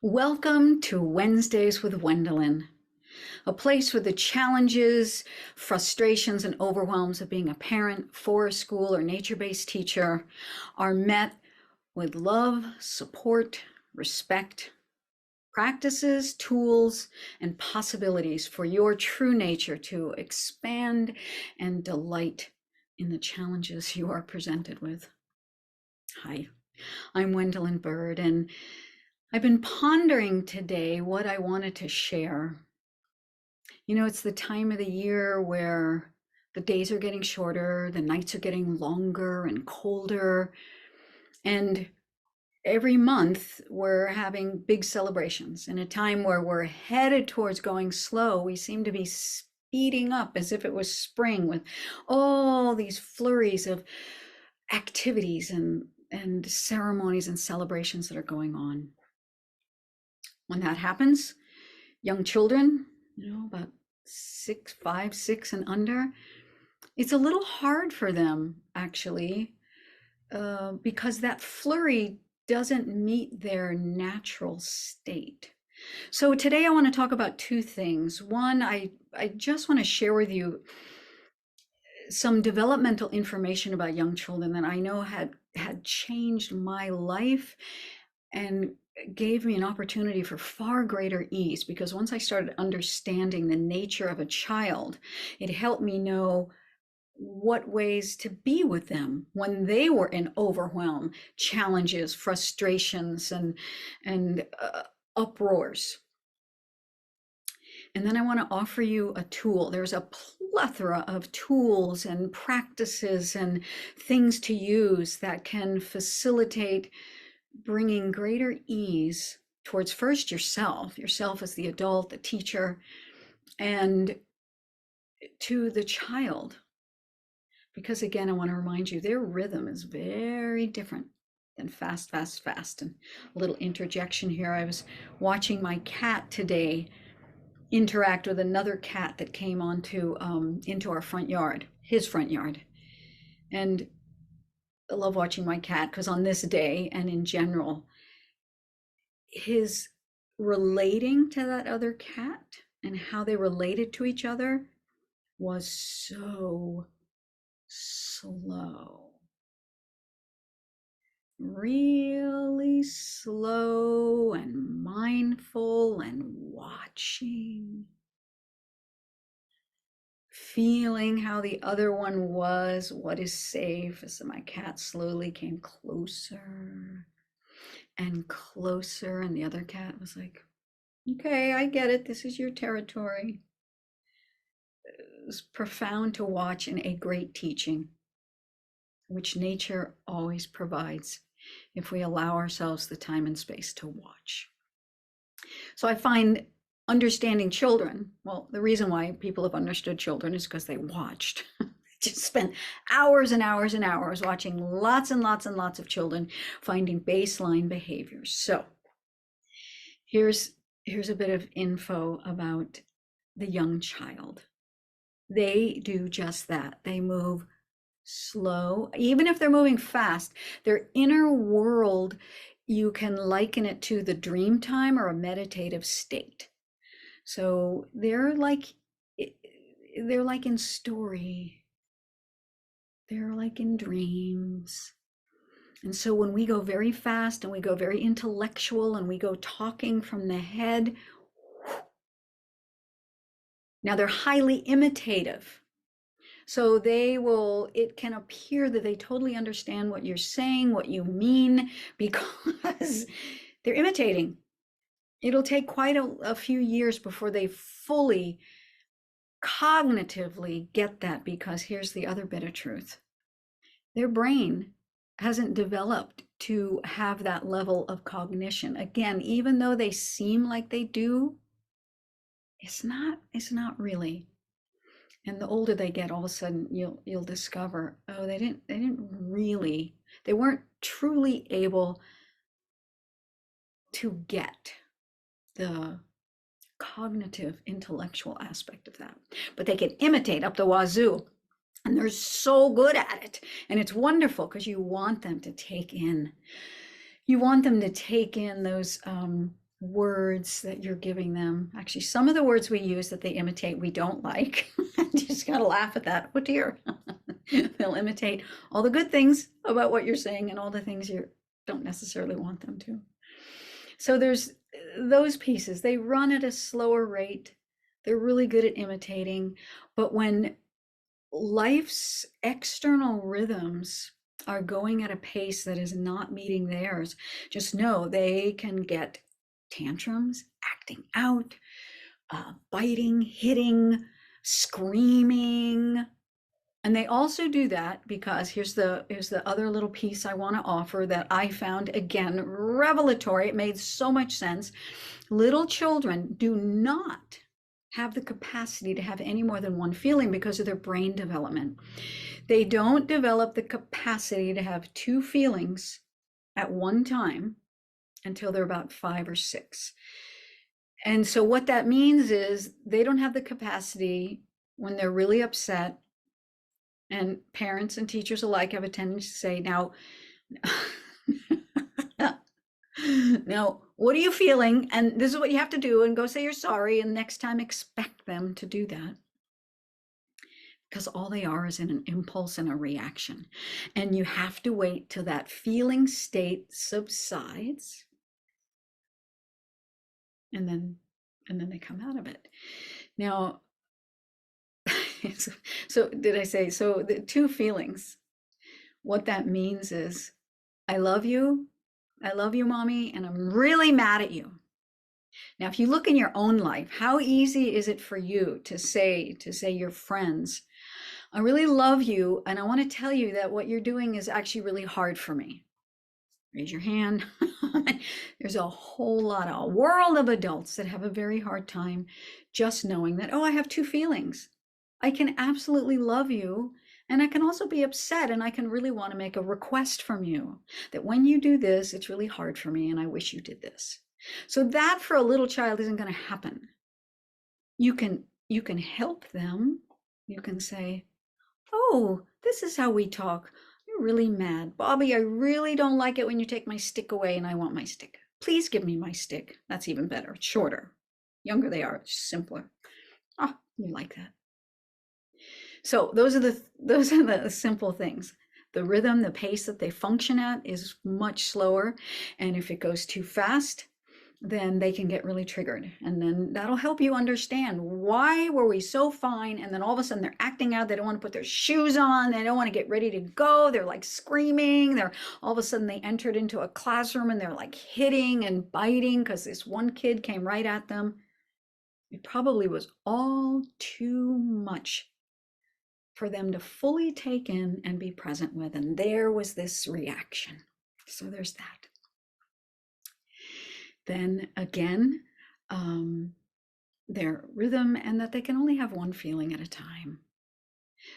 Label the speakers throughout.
Speaker 1: Welcome to Wednesdays with Wendolyn, a place where the challenges, frustrations, and overwhelms of being a parent, forest school, or nature-based teacher are met with love, support, respect, practices, tools, and possibilities for your true nature to expand and delight in the challenges you are presented with. Hi, I'm Wendolyn Bird, and I've been pondering today what I wanted to share. You know, it's the time of the year where the days are getting shorter, the nights are getting longer and colder, and every month we're having big celebrations. In a time where we're headed towards going slow, we seem to be speeding up as if it was spring with all these flurries of activities and ceremonies and celebrations that are going on. When that happens, young children, about 5, 6 and under, it's a little hard for them actually, because that flurry doesn't meet their natural state. So today I want to talk about two things. One, I just want to share with you some developmental information about young children that I know had changed my life and gave me an opportunity for far greater ease, because once I started understanding the nature of a child, it helped me know what ways to be with them when they were in overwhelm, challenges, frustrations, and uproars. And then I want to offer you a tool. There's a plethora of tools and practices and things to use that can facilitate bringing greater ease towards first yourself as the adult, the teacher, and to the child. Because again, I want to remind you, their rhythm is very different than fast, fast, fast. And a little interjection here. I was watching my cat today interact with another cat that came into our front yard, his front yard. And I love watching my cat because on this day and in general, his relating to that other cat and how they related to each other was so slow. Really slow and mindful and watching. Feeling how the other one was, what is safe, as my cat slowly came closer and closer, and the other cat was like, okay, I get it, this is your territory. It was profound to watch and a great teaching, which nature always provides if we allow ourselves the time and space to watch. So I find understanding children, well, the reason why people have understood children is because they watched. Just spent hours and hours and hours watching lots and lots and lots of children finding baseline behaviors. So here's a bit of info about the young child. They do just that. They move slow. Even if they're moving fast, their inner world, you can liken it to the dream time or a meditative state. So they're like in story. They're like in dreams. And so when we go very fast and we go very intellectual and we go talking from the head, now they're highly imitative. So it can appear that they totally understand what you're saying, what you mean, because they're imitating. It'll take quite a few years before they fully cognitively get that, because here's the other bit of truth. Their brain hasn't developed to have that level of cognition. Again, even though they seem like they do, it's not really. And the older they get, all of a sudden you'll discover, oh, they weren't truly able to get the cognitive intellectual aspect of that, but they can imitate up the wazoo, and they're so good at it. And it's wonderful because you want them to take in those words that you're giving them. Actually, some of the words we use that they imitate, we don't like. You just gotta laugh at that. Oh dear. They'll imitate all the good things about what you're saying and all the things you don't necessarily want them to. So there's those pieces. They run at a slower rate. They're really good at imitating. But when life's external rhythms are going at a pace that is not meeting theirs, just know they can get tantrums, acting out, biting, hitting, screaming. And they also do that because here's the other little piece I want to offer that I found, again, revelatory. It made so much sense. Little children do not have the capacity to have any more than one feeling because of their brain development. They don't develop the capacity to have two feelings at one time until they're about 5 or 6. And so what that means is they don't have the capacity when they're really upset. And parents and teachers alike have a tendency to say, now, now, what are you feeling? And this is what you have to do, and go say you're sorry. And next time, expect them to do that. Because all they are is in an impulse and a reaction. And you have to wait till that feeling state subsides. And then they come out of it. Now, so did I say, so the two feelings, what that means is, I love you, mommy, and I'm really mad at you. Now, if you look in your own life, how easy is it for you to say your friends, I really love you, and I want to tell you that what you're doing is actually really hard for me? Raise your hand. There's a world of adults that have a very hard time just knowing that, oh, I have two feelings. I can absolutely love you, and I can also be upset, and I can really want to make a request from you that when you do this, it's really hard for me, and I wish you did this. So that for a little child isn't going to happen. You can help them. You can say, oh, this is how we talk. You're really mad. Bobby, I really don't like it when you take my stick away, and I want my stick. Please give me my stick. That's even better. It's shorter. Younger they are, it's simpler. Oh, you like that. So those are the simple things. The rhythm, the pace that they function at is much slower. And if it goes too fast, then they can get really triggered. And then that'll help you understand, why were we so fine? And then all of a sudden they're acting out. They don't want to put their shoes on. They don't want to get ready to go. They're like screaming. All of a sudden they entered into a classroom and they're like hitting and biting because this one kid came right at them. It probably was all too much for them to fully take in and be present with. And there was this reaction. So there's that. Then again, their rhythm, and that they can only have one feeling at a time.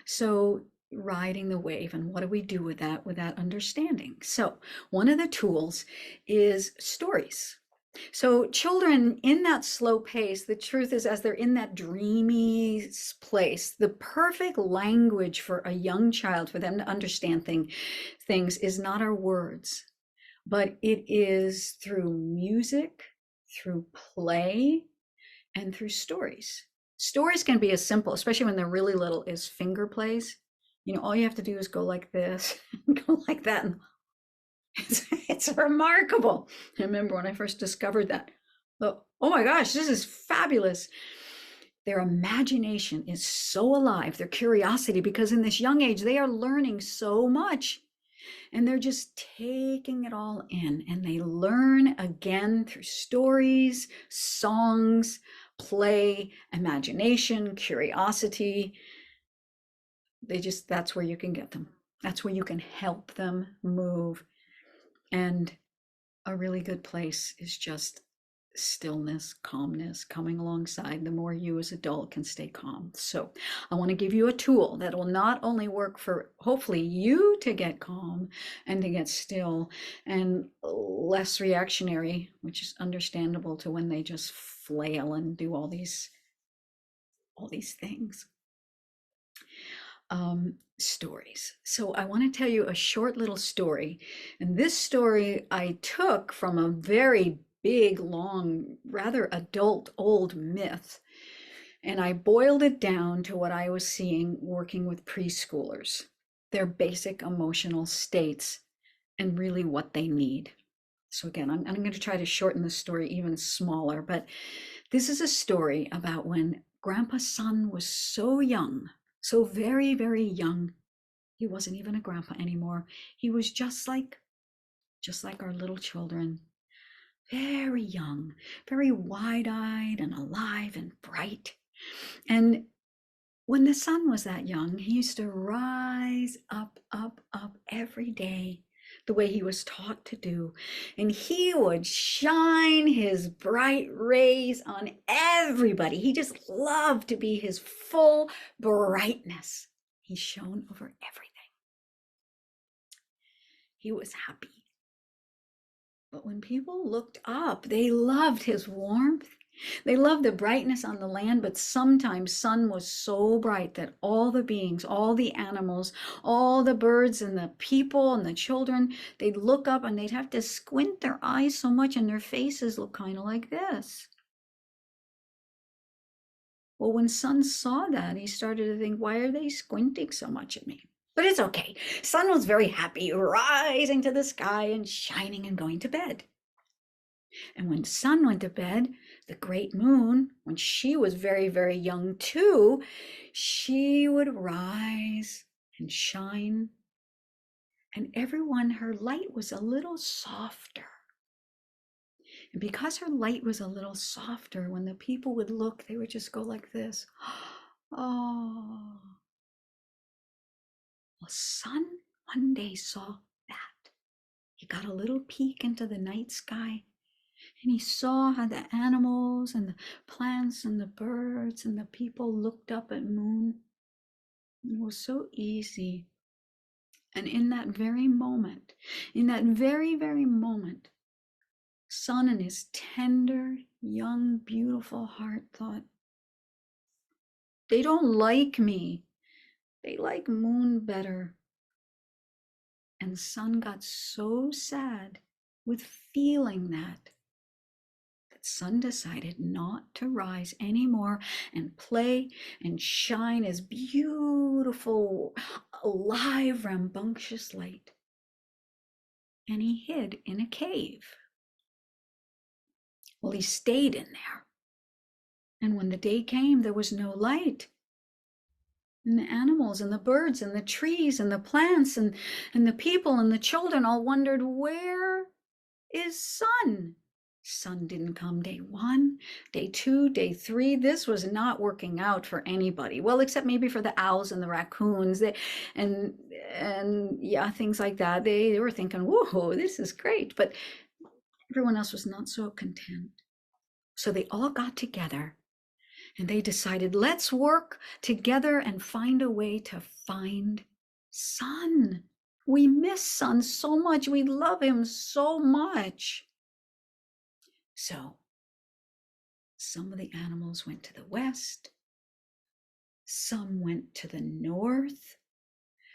Speaker 1: So riding the wave, and what do we do with that understanding? So one of the tools is stories. So children in that slow pace, the truth is, as they're in that dreamy place, the perfect language for a young child, for them to understand things, is not our words, but it is through music, through play, and through stories. Stories can be as simple, especially when they're really little, as finger plays. All you have to do is go like this, go like that, and it's remarkable. I remember when I first discovered that. Oh my gosh, this is fabulous. Their imagination is so alive, their curiosity, because in this young age, they are learning so much. And they're just taking it all in. And they learn again through stories, songs, play, imagination, curiosity. That's where you can get them. That's where you can help them move. And a really good place is just stillness, calmness, coming alongside. The more you as adult can stay calm. So I want to give you a tool that will not only work for hopefully you to get calm and to get still and less reactionary, which is understandable to when they just flail and do all these things. Stories. So I want to tell you a short little story. And this story I took from a very big, long, rather adult old myth. And I boiled it down to what I was seeing working with preschoolers, their basic emotional states, and really what they need. So again, I'm going to try to shorten the story even smaller, but this is a story about when Grandpa's son was so young, so very, very young. He wasn't even a grandpa anymore. He was just like our little children, very young, very wide-eyed and alive and bright. And when the sun was that young, he used to rise up, up, up every day the way he was taught to do. And he would shine his bright rays on everybody. He just loved to be his full brightness. He shone over everything. He was happy. But when people looked up, they loved his warmth. They loved the brightness on the land, but sometimes sun was so bright that all the beings, all the animals, all the birds and the people and the children, they'd look up and they'd have to squint their eyes so much and their faces look kind of like this. Well, when Sun saw that, he started to think, why are they squinting so much at me? But it's okay. Sun was very happy, rising to the sky and shining and going to bed. And when Sun went to bed, the great moon, when she was very, very young too, she would rise and shine. And everyone, her light was a little softer. And because her light was a little softer, when the people would look, they would just go like this. Oh. Well, Sun one day saw that. He got a little peek into the night sky. And he saw how the animals and the plants and the birds and the people looked up at Moon. It was so easy. And in that very moment, Sun in his tender, young, beautiful heart thought, they don't like me. They like Moon better. And Sun got so sad with feeling that Sun decided not to rise anymore and play and shine his beautiful, alive, rambunctious light. And he hid in a cave. Well, he stayed in there. And when the day came, there was no light. And the animals and the birds and the trees and the plants and the people and the children all wondered, where is Sun? Sun didn't come day 1, day 2, day 3. This was not working out for anybody. Well, except maybe for the owls and the raccoons, and yeah, things like that. They were thinking, whoa, this is great. But everyone else was not so content. So they all got together and they decided, let's work together and find a way to find Sun. We miss Sun so much. We love him so much. So some of the animals went to the west, some went to the north,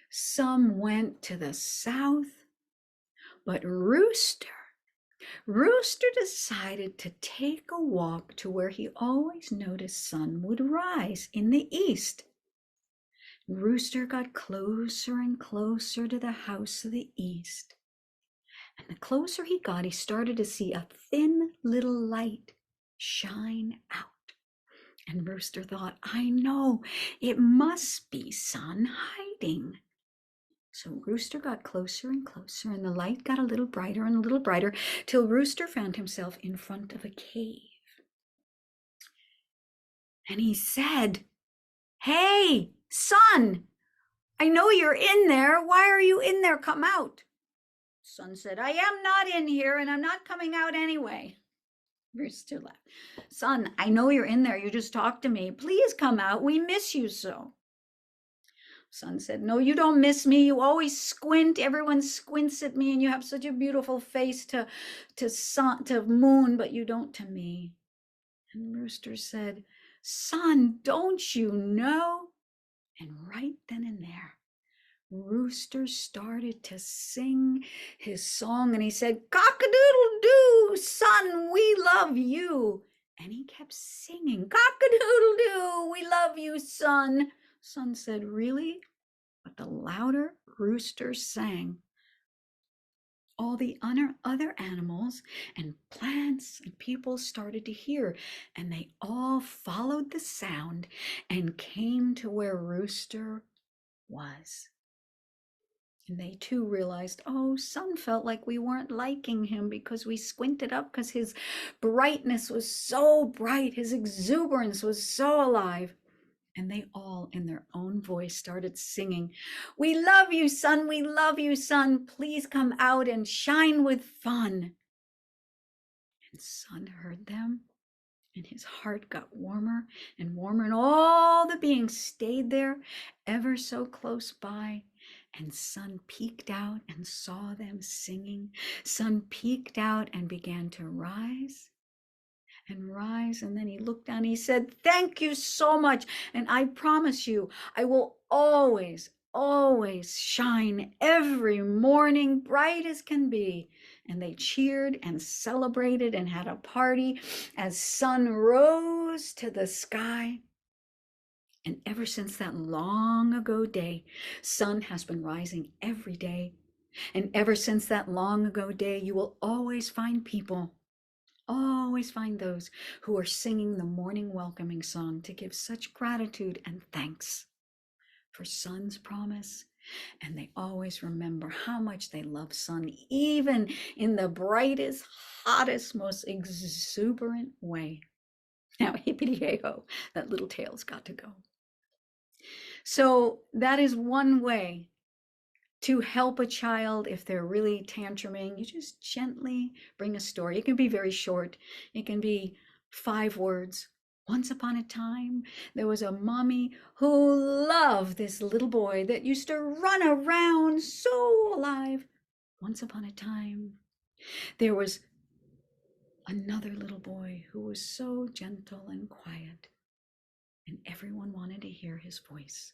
Speaker 1: some went to the south, but Rooster decided to take a walk to where he always noticed Sun would rise in the east. Rooster got closer and closer to the house of the east. And the closer he got, he started to see a thin little light shine out. And Rooster thought, I know, it must be Sun hiding. So Rooster got closer and closer, and the light got a little brighter and a little brighter, till Rooster found himself in front of a cave. And he said, hey, Sun, I know you're in there. Why are you in there? Come out. Sun said, I am not in here, and I'm not coming out anyway. Rooster laughed. Sun, I know you're in there. You just talked to me. Please come out. We miss you so. Sun said, no, you don't miss me. You always squint. Everyone squints at me, and you have such a beautiful face to Moon, but you don't to me. And Rooster said, Sun, don't you know? And right then and there, Rooster started to sing his song, and he said, cock-a-doodle Cock-a-doodle-doo, son, we love you. And he kept singing, cock-a-doodle-doo, we love you, son. Son said, really? But the louder rooster sang, all the other animals and plants and people started to hear, and they all followed the sound and came to where Rooster was. And they too realized, oh, Sun felt like we weren't liking him because we squinted up because his brightness was so bright, his exuberance was so alive. And they all, in their own voice, started singing, we love you, Sun, we love you, Sun. Please come out and shine with fun. And Sun heard them, and his heart got warmer and warmer, and all the beings stayed there ever so close by. And Sun peeked out and saw them singing. Sun peeked out and began to rise and rise. And then he looked down. He said, thank you so much. And I promise you, I will always, always shine every morning bright as can be. And they cheered and celebrated and had a party as Sun rose to the sky. And ever since that long ago day, Sun has been rising every day. And ever since that long ago day, you will always find people, always find those who are singing the morning welcoming song to give such gratitude and thanks for Sun's promise. And they always remember how much they love Sun, even in the brightest, hottest, most exuberant way. Now, hippity-hey-ho, that little tail's got to go. So that is one way to help a child if they're really tantruming. You just gently bring a story. It can be very short. It can be 5 words. Once upon a time, there was a mommy who loved this little boy that used to run around so alive. Once upon a time, there was another little boy who was so gentle and quiet, and everyone wanted to hear his voice.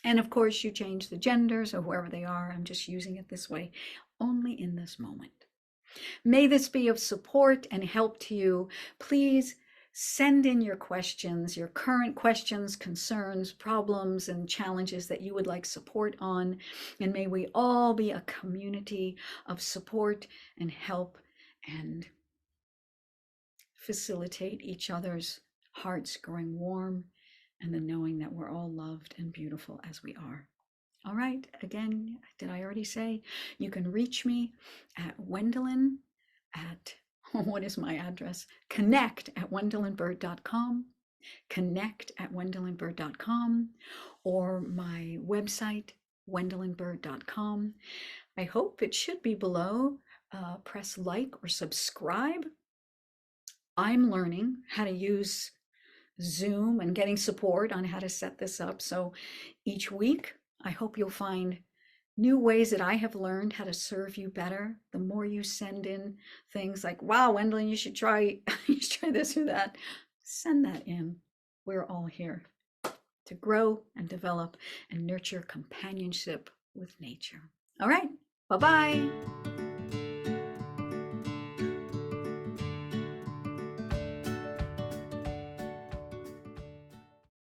Speaker 1: And of course, you change the genders or whoever they are. I'm just using it this way, only in this moment. May this be of support and help to you. Please send in your questions, your current questions, concerns, problems, and challenges that you would like support on. And may we all be a community of support and help and facilitate each other's hearts growing warm and the knowing that we're all loved and beautiful as we are. All right, again, did I already say? You can reach me at Wendolyn at, what is my address? connect@wendolynbird.com, connect@wendolynbird.com, or my website, wendolynbird.com. I hope it should be below. Press like or subscribe. I'm learning how to use Zoom and getting support on how to set this up. So each week, I hope you'll find new ways that I have learned how to serve you better. The more you send in things like, wow, Wendolyn, you should try, you should try this or that, send that in. We're all here to grow and develop and nurture companionship with nature. All right, bye-bye.